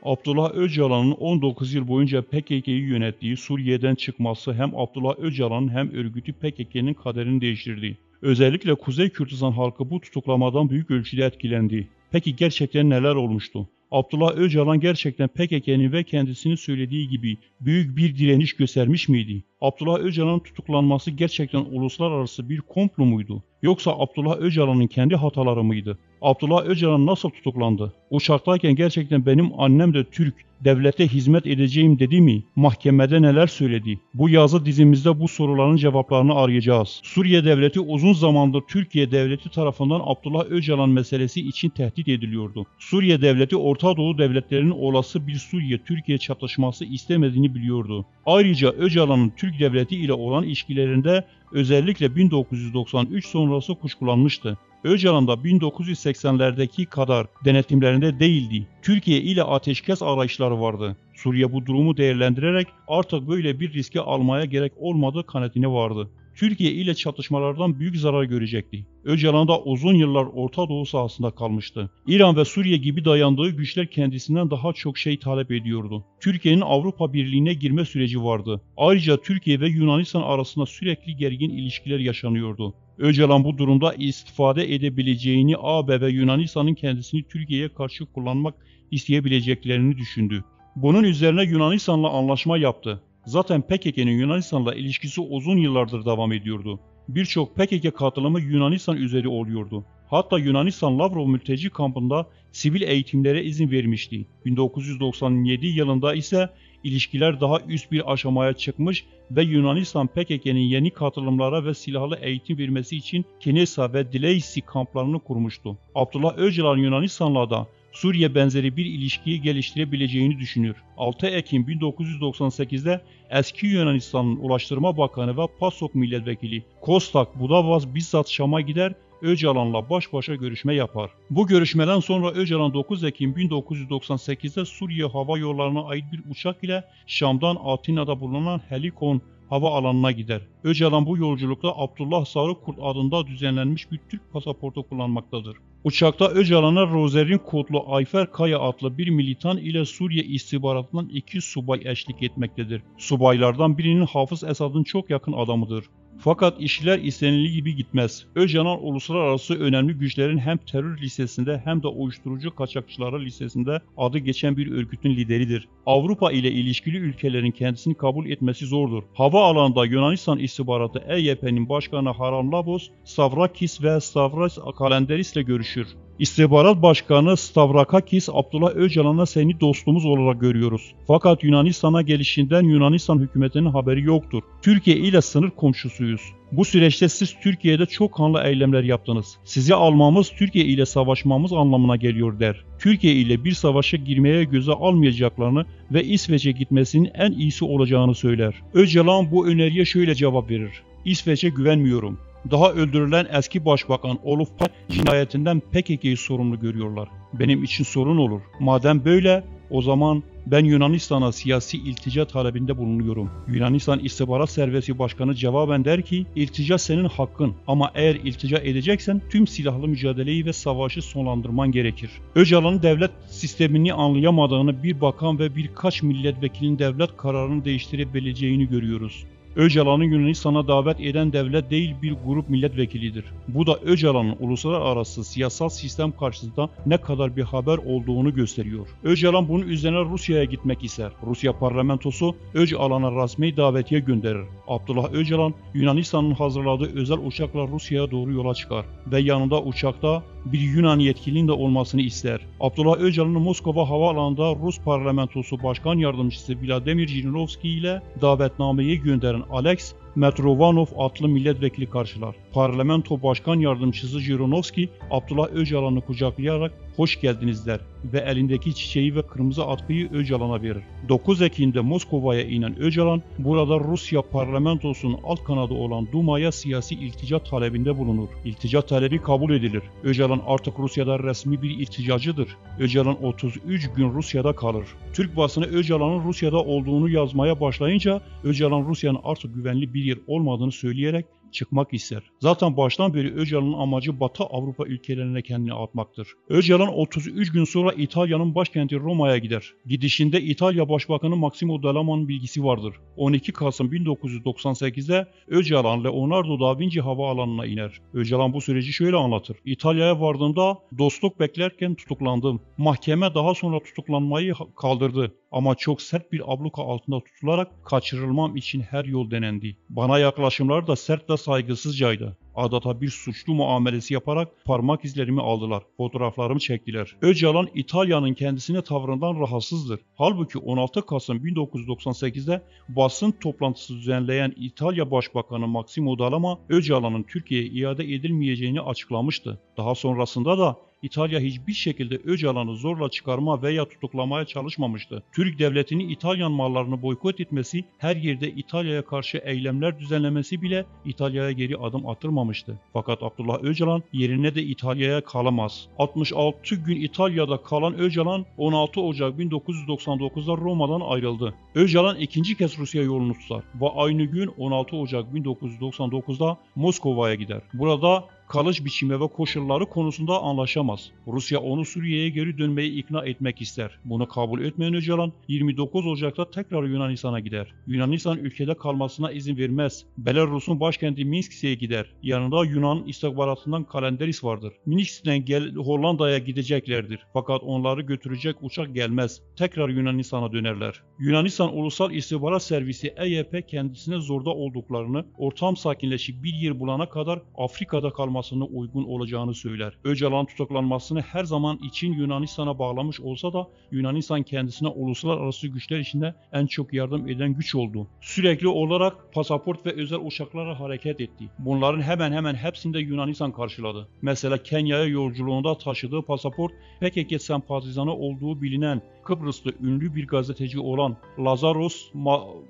Abdullah Öcalan'ın 19 yıl boyunca PKK'yı yönettiği Suriye'den çıkması hem Abdullah Öcalan'ın hem örgütü PKK'nın kaderini değiştirdi. Özellikle Kuzey Kürdistan halkı bu tutuklamadan büyük ölçüde etkilendi. Peki gerçekten neler olmuştu? Abdullah Öcalan gerçekten PKK'nin ve kendisinin söylediği gibi büyük bir direniş göstermiş miydi? Abdullah Öcalan'ın tutuklanması gerçekten uluslararası bir komplo muydu? Yoksa Abdullah Öcalan'ın kendi hataları mıydı? Abdullah Öcalan nasıl tutuklandı? Uçaktayken gerçekten benim annem de Türk, devlete hizmet edeceğim dedi mi? Mahkemede neler söyledi? Bu yazı dizimizde bu soruların cevaplarını arayacağız. Suriye devleti uzun zamandır Türkiye devleti tarafından Abdullah Öcalan meselesi için tehdit ediliyordu. Suriye devleti Orta Doğu devletlerinin olası bir Suriye-Türkiye çatışması istemediğini biliyordu. Ayrıca Öcalan'ın Türk devleti ile olan ilişkilerinde özellikle 1993 sonrası kuşkulanmıştı. Öcalan da 1980'lerdeki kadar denetimlerinde değildi. Türkiye ile ateşkes arayışları vardı. Suriye bu durumu değerlendirerek artık böyle bir riske almaya gerek olmadığı kanaatine vardı. Türkiye ile çatışmalardan büyük zarar görecekti. Öcalan da uzun yıllar Orta Doğu sahasında kalmıştı. İran ve Suriye gibi dayandığı güçler kendisinden daha çok şey talep ediyordu. Türkiye'nin Avrupa Birliği'ne girme süreci vardı. Ayrıca Türkiye ve Yunanistan arasında sürekli gergin ilişkiler yaşanıyordu. Öcalan bu durumda istifade edebileceğini AB ve Yunanistan'ın kendisini Türkiye'ye karşı kullanmak isteyebileceklerini düşündü. Bunun üzerine Yunanistan'la anlaşma yaptı. Zaten PKK'nın Yunanistan'la ilişkisi uzun yıllardır devam ediyordu. Birçok PKK katılımı Yunanistan üzeri oluyordu. Hatta Yunanistan Lavrov mülteci kampında sivil eğitimlere izin vermişti. 1997 yılında ise ilişkiler daha üst bir aşamaya çıkmış ve Yunanistan PKK'nın yeni katılımlara ve silahlı eğitim vermesi için Kenesa ve Dileisi kamplarını kurmuştu. Abdullah Öcalan Yunanistan'la da Suriye benzeri bir ilişkiyi geliştirebileceğini düşünür. 6 Ekim 1998'de eski Yunanistan'ın Ulaştırma Bakanı ve PASOK milletvekili Kostak Budavas bizzat Şam'a gider, Öcalan'la baş başa görüşme yapar. Bu görüşmeden sonra Öcalan 9 Ekim 1998'de Suriye Hava Yolları'na ait bir uçak ile Şam'dan Atina'da bulunan Helikon havaalanına gider. Öcalan bu yolculukta Abdullah Sarıkurt adında düzenlenmiş bir Türk pasaportu kullanmaktadır. Uçakta Öcalan'a Rozerin kodlu Ayfer Kaya adlı bir militan ile Suriye istihbaratından 2 subay eşlik etmektedir. Subaylardan birinin Hafız Esad'ın çok yakın adamıdır. Fakat işler istenildiği gibi gitmez. Öcalan uluslararası önemli güçlerin hem terör listesinde hem de uyuşturucu kaçakçıları listesinde adı geçen bir örgütün lideridir. Avrupa ile ilişkili ülkelerin kendisini kabul etmesi zordur. Havaalanında Yunanistan istihbaratı EYP'nin başkanı Haralambos, Stavrakis ve Stavros Kalenderis ile görüşür. İstihbarat Başkanı Stavrakakis, Abdullah Öcalan'a seni dostumuz olarak görüyoruz. Fakat Yunanistan'a gelişinden Yunanistan hükümetinin haberi yoktur. Türkiye ile sınır komşusuyuz. Bu süreçte siz Türkiye'de çok kanlı eylemler yaptınız. Sizi almamız Türkiye ile savaşmamız anlamına geliyor der. Türkiye ile bir savaşa girmeye göze almayacaklarını ve İsveç'e gitmesinin en iyisi olacağını söyler. Öcalan bu öneriye şöyle cevap verir. İsveç'e güvenmiyorum. Daha öldürülen eski başbakan Olof Palme cinayetinden PKK'yı sorumlu görüyorlar. Benim için sorun olur. Madem böyle, o zaman ben Yunanistan'a siyasi iltica talebinde bulunuyorum. Yunanistan İstihbarat Servisi Başkanı cevaben der ki, iltica senin hakkın ama eğer iltica edeceksen tüm silahlı mücadeleyi ve savaşı sonlandırman gerekir. Öcalan'ın devlet sistemini anlayamadığını bir bakan ve birkaç milletvekilinin devlet kararını değiştirebileceğini görüyoruz. Öcalan'ı Yunanistan'a davet eden devlet değil bir grup milletvekilidir. Bu da Öcalan'ın uluslararası siyasal sistem karşısında ne kadar bir haber olduğunu gösteriyor. Öcalan bunun üzerine Rusya'ya gitmek ister. Rusya parlamentosu Öcalan'a resmi davetiye gönderir. Abdullah Öcalan Yunanistan'ın hazırladığı özel uçakla Rusya'ya doğru yola çıkar ve yanında uçakta bir Yunan yetkilinin de olmasını ister. Abdullah Öcalan'ın Moskova havaalanında Rus parlamentosu başkan yardımcısı Vladimir Jirinovski ile davetnameyi gönderen Alex Metrovanov adlı milletvekili karşılar. Parlamento Başkan Yardımcısı Jirinovski, Abdullah Öcalan'ı kucaklayarak hoş geldiniz der ve elindeki çiçeği ve kırmızı atkıyı Öcalan'a verir. 9 Ekim'de Moskova'ya inen Öcalan, burada Rusya parlamentosunun alt kanadı olan Duma'ya siyasi iltica talebinde bulunur. İltica talebi kabul edilir. Öcalan artık Rusya'da resmi bir ilticacıdır. Öcalan 33 gün Rusya'da kalır. Türk basını Öcalan'ın Rusya'da olduğunu yazmaya başlayınca Öcalan Rusya'nın artık güvenli bir yer olmadığını söyleyerek çıkmak ister. Zaten baştan beri Öcalan'ın amacı Batı Avrupa ülkelerine kendini atmaktır. Öcalan 33 gün sonra İtalya'nın başkenti Roma'ya gider. Gidişinde İtalya Başbakanı Massimo D'Alma'nın bilgisi vardır. 12 Kasım 1998'de Öcalan Leonardo da Vinci havaalanına iner. Öcalan bu süreci şöyle anlatır. İtalya'ya vardığımda dostluk beklerken tutuklandım. Mahkeme daha sonra tutuklanmayı kaldırdı. Ama çok sert bir abluka altında tutularak kaçırılmam için her yol denendi. Bana yaklaşımlar da sert ve saygısızcaydı. Adeta bir suçlu muamelesi yaparak parmak izlerimi aldılar. Fotoğraflarımı çektiler. Öcalan İtalya'nın kendisine tavrından rahatsızdır. Halbuki 16 Kasım 1998'de basın toplantısı düzenleyen İtalya Başbakanı Massimo D'Alema Öcalan'ın Türkiye'ye iade edilmeyeceğini açıklamıştı. Daha sonrasında da İtalya hiçbir şekilde Öcalan'ı zorla çıkarma veya tutuklamaya çalışmamıştı. Türk devletinin İtalyan mallarını boykot etmesi, her yerde İtalya'ya karşı eylemler düzenlemesi bile İtalya'ya geri adım attırmamıştı. Fakat Abdullah Öcalan yerine de İtalya'ya kalamaz. 66 gün İtalya'da kalan Öcalan 16 Ocak 1999'da Roma'dan ayrıldı. Öcalan ikinci kez Rusya yolunu tutar ve aynı gün 16 Ocak 1999'da Moskova'ya gider. Burada kalış biçimi ve koşulları konusunda anlaşamaz. Rusya onu Suriye'ye geri dönmeyi ikna etmek ister. Bunu kabul etmeyen Öcalan 29 Ocak'ta tekrar Yunanistan'a gider. Yunanistan ülkede kalmasına izin vermez. Belarus'un başkenti Minsk'e gider. Yanında Yunan istihbaratından Kalenderis vardır. Minsk'ten Hollanda'ya gideceklerdir. Fakat onları götürecek uçak gelmez. Tekrar Yunanistan'a dönerler. Yunanistan Ulusal İstihbarat Servisi EYP kendisine zorda olduklarını, ortam sakinleşip bir yer bulana kadar Afrika'da kalmasını uygun olacağını söyler. Öcalan tutuklanmasını her zaman için Yunanistan'a bağlamış olsa da Yunanistan kendisine uluslararası güçler içinde en çok yardım eden güç oldu. Sürekli olarak pasaport ve özel uçaklarla hareket etti. Bunların hemen hemen hepsinde Yunanistan karşıladı. Mesela Kenya'ya yolculuğunda taşıdığı pasaport PKK sempatizanı olduğu bilinen Kıbrıslı ünlü bir gazeteci olan Lazaros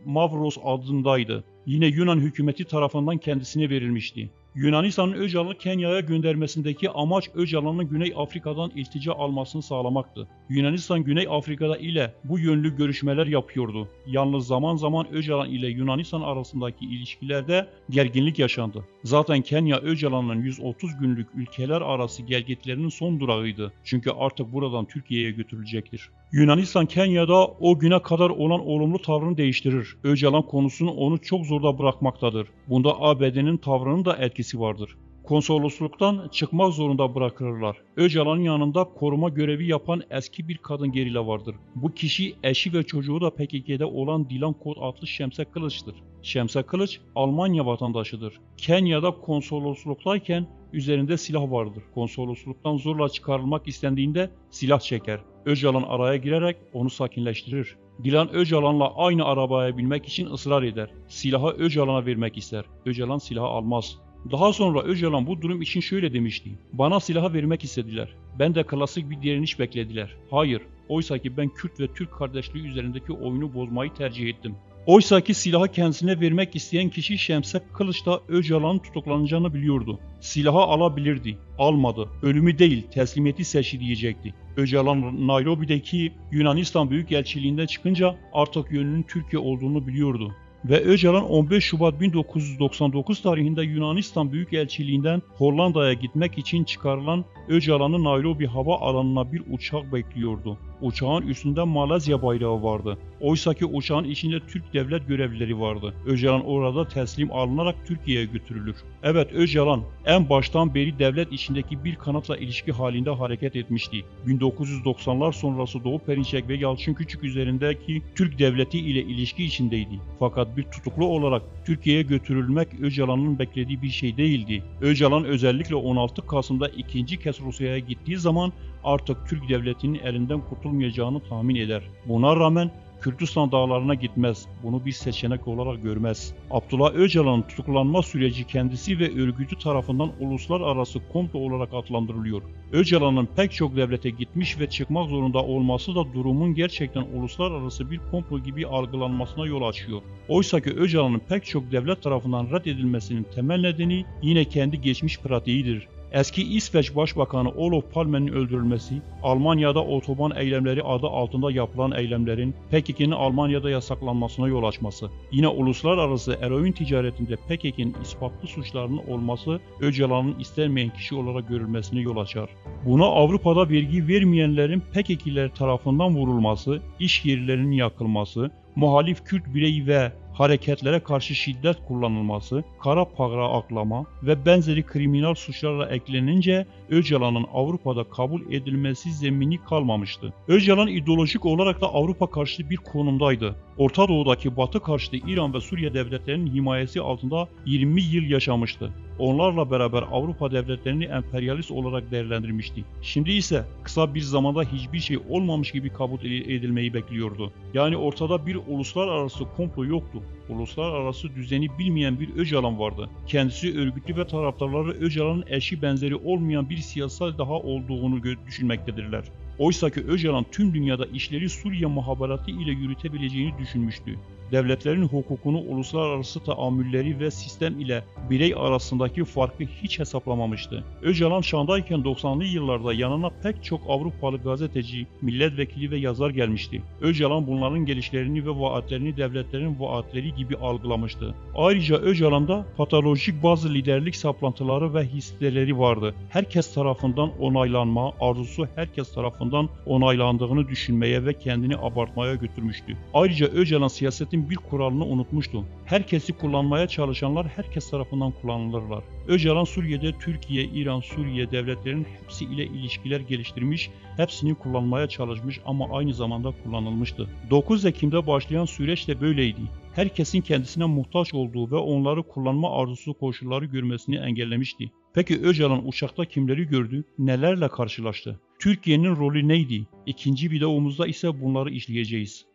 Mavros adındaydı. Yine Yunan hükümeti tarafından kendisine verilmişti. Yunanistan'ın Öcalan'ı Kenya'ya göndermesindeki amaç Öcalan'ın Güney Afrika'dan iltica almasını sağlamaktı. Yunanistan Güney Afrika'da ile bu yönlü görüşmeler yapıyordu. Yalnız zaman zaman Öcalan ile Yunanistan arasındaki ilişkilerde gerginlik yaşandı. Zaten Kenya Öcalan'ın 130 günlük ülkeler arası gelgitlerinin son durağıydı. Çünkü artık buradan Türkiye'ye götürülecektir. Yunanistan Kenya'da o güne kadar olan olumlu tavrını değiştirir. Öcalan konusunu onu çok zorda bırakmaktadır. Bunda ABD'nin tavrının da etkisi vardır. Konsolosluktan çıkmak zorunda bırakırlar. Öcalan'ın yanında koruma görevi yapan eski bir kadın gerilla vardır. Bu kişi eşi ve çocuğu da PKK'de olan Dilan Kod adlı Şemse Kılıç'tır. Şemse Kılıç Almanya vatandaşıdır. Kenya'da konsolosluktayken üzerinde silah vardır. Konsolosluktan zorla çıkarılmak istendiğinde silah çeker. Öcalan araya girerek onu sakinleştirir. Dilan Öcalan'la aynı arabaya binmek için ısrar eder. Silahı Öcalan'a vermek ister. Öcalan silahı almaz. Daha sonra Öcalan bu durum için şöyle demişti. Bana silahı vermek istediler. Ben de klasik bir direniş beklediler. Hayır, oysaki ben Kürt ve Türk kardeşliği üzerindeki oyunu bozmayı tercih ettim. Oysaki silahı kendisine vermek isteyen kişi Şemse Kılıç da Öcalan'ın tutuklanacağını biliyordu. Silahı alabilirdi. Almadı. Ölümü değil, teslimiyeti seçti diyecekti. Öcalan Nairobi'deki Yunanistan Büyükelçiliğinden çıkınca artık yönünün Türkiye olduğunu biliyordu. Ve Öcalan 15 Şubat 1999 tarihinde Yunanistan Büyükelçiliğinden Hollanda'ya gitmek için çıkarılan Öcalan'ın Nairobi hava alanına bir uçak bekliyordu. Uçağın üstünde Malezya bayrağı vardı. Oysaki uçağın içinde Türk devlet görevlileri vardı. Öcalan orada teslim alınarak Türkiye'ye götürülür. Evet, Öcalan en baştan beri devlet içindeki bir kanatla ilişki halinde hareket etmişti. 1990'lar sonrası Doğu Perinçek ve Yalçın Küçük üzerindeki Türk devleti ile ilişki içindeydi. Fakat bir tutuklu olarak Türkiye'ye götürülmek Öcalan'ın beklediği bir şey değildi. Öcalan özellikle 16 Kasım'da ikinci kez Rusya'ya gittiği zaman artık Türk devletinin elinden kurtulmayacağını tahmin eder. Buna rağmen Kürdistan dağlarına gitmez. Bunu bir seçenek olarak görmez. Abdullah Öcalan'ın tutuklanma süreci kendisi ve örgütü tarafından uluslararası komplo olarak adlandırılıyor. Öcalan'ın pek çok devlete gitmiş ve çıkmak zorunda olması da durumun gerçekten uluslararası bir komplo gibi algılanmasına yol açıyor. Oysaki Öcalan'ın pek çok devlet tarafından reddedilmesinin temel nedeni yine kendi geçmiş pratiğidir. Eski İsveç Başbakanı Olof Palme'nin öldürülmesi, Almanya'da otoban eylemleri adı altında yapılan eylemlerin PKK'nın Almanya'da yasaklanmasına yol açması, yine uluslararası eroin ticaretinde PKK'nın ispatlı suçlarının olması Öcalan'ın istenmeyen kişi olarak görülmesine yol açar. Buna Avrupa'da vergi vermeyenlerin PKK'liler tarafından vurulması, iş yerlerinin yakılması, muhalif Kürt birey ve hareketlere karşı şiddet kullanılması, kara para aklama ve benzeri kriminal suçlarla eklenince Öcalan'ın Avrupa'da kabul edilmesi zemini kalmamıştı. Öcalan ideolojik olarak da Avrupa karşıtı bir konumdaydı. Orta Doğu'daki Batı karşıtı İran ve Suriye devletlerinin himayesi altında 20 yıl yaşamıştı. Onlarla beraber Avrupa devletlerini emperyalist olarak değerlendirmişti. Şimdi ise kısa bir zamanda hiçbir şey olmamış gibi kabul edilmeyi bekliyordu. Yani ortada bir uluslararası komplo yoktu. Uluslararası düzeni bilmeyen bir Öcalan vardı. Kendisi örgütlü ve taraftarları Öcalan'ın eşi benzeri olmayan bir siyasal daha olduğunu düşünmektedirler. Oysaki Öcalan tüm dünyada işleri Suriye muhaberatı ile yürütebileceğini düşünmüştü. Devletlerin hukukunu, uluslararası tahammülleri ve sistem ile birey arasındaki farkı hiç hesaplamamıştı. Öcalan Şam'dayken 90'lı yıllarda yanına pek çok Avrupalı gazeteci, milletvekili ve yazar gelmişti. Öcalan bunların gelişlerini ve vaatlerini devletlerin vaatleri gibi algılamıştı. Ayrıca Öcalan'da patolojik bazı liderlik saplantıları ve hisleri vardı. Herkes tarafından onaylanma arzusu herkes tarafından onaylandığını düşünmeye ve kendini abartmaya götürmüştü. Ayrıca Öcalan siyasetin bir kuralını unutmuştu. Herkesi kullanmaya çalışanlar herkes tarafından kullanılırlar. Öcalan Suriye'de Türkiye, İran, Suriye devletlerinin hepsi ile ilişkiler geliştirmiş, hepsini kullanmaya çalışmış ama aynı zamanda kullanılmıştı. 9 Ekim'de başlayan süreç de böyleydi. Herkesin kendisine muhtaç olduğu ve onları kullanma arzusu koşulları görmesini engellemişti. Peki Öcalan uçakta kimleri gördü, nelerle karşılaştı? Türkiye'nin rolü neydi? İkinci videomuzda ise bunları işleyeceğiz.